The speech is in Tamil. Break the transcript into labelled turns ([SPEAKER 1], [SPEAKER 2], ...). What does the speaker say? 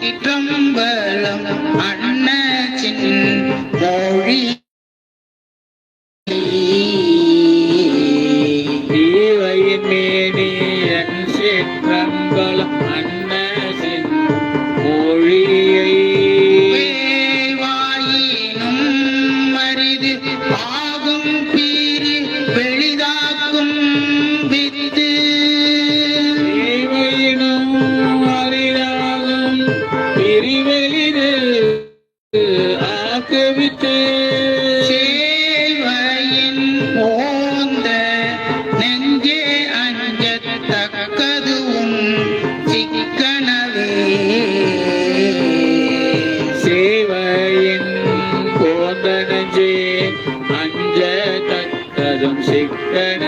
[SPEAKER 1] சிற்றம்பலம் அன்னச்சின் மொழி
[SPEAKER 2] ஈவையின் மேனியன் சிற்றம்பலம் அன்னசின் மொழியை
[SPEAKER 1] வாயினும் மரிது ஆகும் பீரி வெளிதாக்கும் வித்து
[SPEAKER 2] ஈவையினும் அரிதாகும் பிரிவெளிது ஆக்குவித்து
[SPEAKER 1] சேவையின் போந்த நெஞ்சே அஞ்சத்தக்கதுவும் சிக்கனவே
[SPEAKER 2] சேவையின் போந்த நெஞ்சே அஞ்ச தக்கதும் சிக்கன